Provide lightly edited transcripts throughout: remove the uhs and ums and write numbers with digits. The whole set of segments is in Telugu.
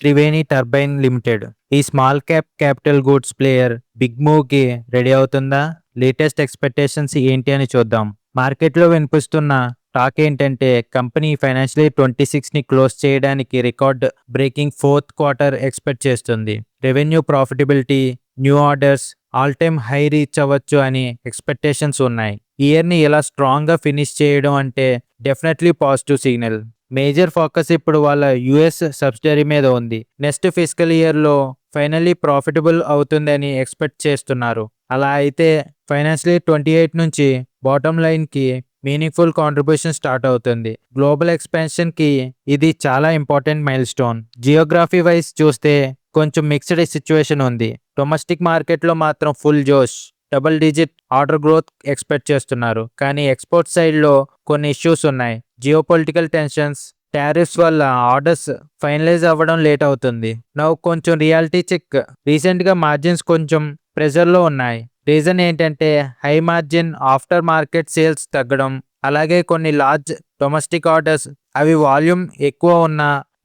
Triveni turbine limited. ఈ small cap capital goods player big మూవ్కి రెడీ అవుతుందా? లేటెస్ట్ ఎక్స్పెక్టేషన్స్ ఏంటి అని చూద్దాం. మార్కెట్లో వినిపిస్తున్న టాక్ ఏంటంటే కంపెనీ ఫైనాన్షియల్ ఇయర్ 26ని క్లోజ్ చేయడానికి record breaking fourth quarter expect చేస్తుంది. Revenue, profitability, new orders all time high reach అవ్వచ్చు అని ఎక్స్పెక్టేషన్స్ ఉన్నాయి. ఇయర్ని ఇలా స్ట్రాంగ్గా ఫినిష్ చేయడం అంటే definitely positive signal. Major focus ఇప్పుడు వాళ్ళ యుఎస్ సబ్సిడరీ మీద ఉంది. నెక్స్ట్ ఫిజికల్ ఇయర్లో ఫైనల్లీ ప్రాఫిటబుల్ అవుతుందని ఎక్స్పెక్ట్ చేస్తున్నారు. అలా అయితే ఫైనాన్షియల్ ఇయర్ 28 నుంచి బాటమ్ లైన్కి మీనింగ్ఫుల్ కాంట్రిబ్యూషన్ స్టార్ట్ అవుతుంది. గ్లోబల్ ఎక్స్పాన్షన్కి ఇది చాలా important mile stone. Geography wise చూస్తే కొంచెం మిక్స్డ్ సిచ్యువేషన్ ఉంది. డొమెస్టిక్ మార్కెట్లో మాత్రం ఫుల్ జోష్, double digit order growth expect చేస్తున్నారు. కానీ ఎక్స్పోర్ట్ సైడ్లో కొన్ని ఇష్యూస్ ఉన్నాయి. జియోపొలిటికల్ టెన్షన్స్, టారిఫ్స్ వల్ల ఆర్డర్స్ ఫైనలైజ్ అవ్వడం లేట్ అవుతుంది. నవ్వు కొంచెం రియాలిటీ చెక్. రీసెంట్గా మార్జిన్స్ కొంచెం ప్రెషర్లో ఉన్నాయి. రీజన్ ఏంటంటే high margin after market sales తగ్గడం, అలాగే కొన్ని లార్జ్ డొమెస్టిక్ ఆర్డర్స్ అవి వాల్యూమ్ ఎక్కువ ఉన్న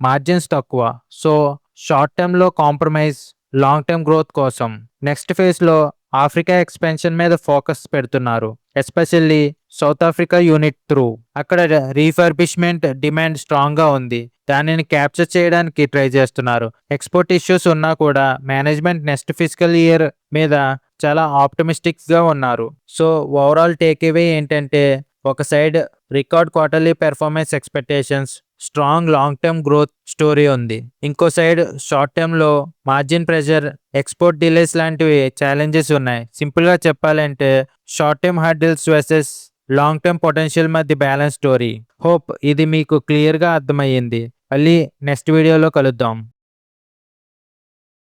మార్జిన్స్ తక్కువ. సో షార్ట్ టర్మ్లో కాంప్రమైజ్, లాంగ్ టర్మ్ గ్రోత్ కోసం. నెక్స్ట్ ఫేజ్లో ఆఫ్రికా ఎక్స్పెన్షన్ మీద ఫోకస్ పెడుతున్నారు, especially south Africa unit through. అక్కడ రీఫర్బిష్మెంట్ డిమాండ్ స్ట్రాంగ్గా ఉంది. దానిని క్యాప్చర్ చేయడానికి ట్రై చేస్తున్నారు. ఎక్స్పోర్ట్ ఇష్యూస్ ఉన్నా కూడా మేనేజ్మెంట్ నెక్స్ట్ ఫిజికల్ ఇయర్ మీద చాలా ఆప్టమిస్టిక్గా ఉన్నారు. సో ఓవరాల్ టేక్అవే ఏంటంటే ఒక side record quarterly performance expectations, strong long term growth story ఉంది. ఇంకో సైడ్ షార్ట్ టర్మ్లో మార్జిన్ ప్రెషర్, ఎక్స్పోర్ట్ డిలేస్ లాంటివి ఛాలెంజెస్ ఉన్నాయి. సింపుల్గా చెప్పాలంటే short term hurdles versus long term potential మధ్య బ్యాలెన్స్ స్టోరీ. హోప్ ఇది మీకు క్లియర్గా అర్థమయ్యింది. మళ్ళీ నెక్స్ట్ వీడియోలో కలుద్దాం.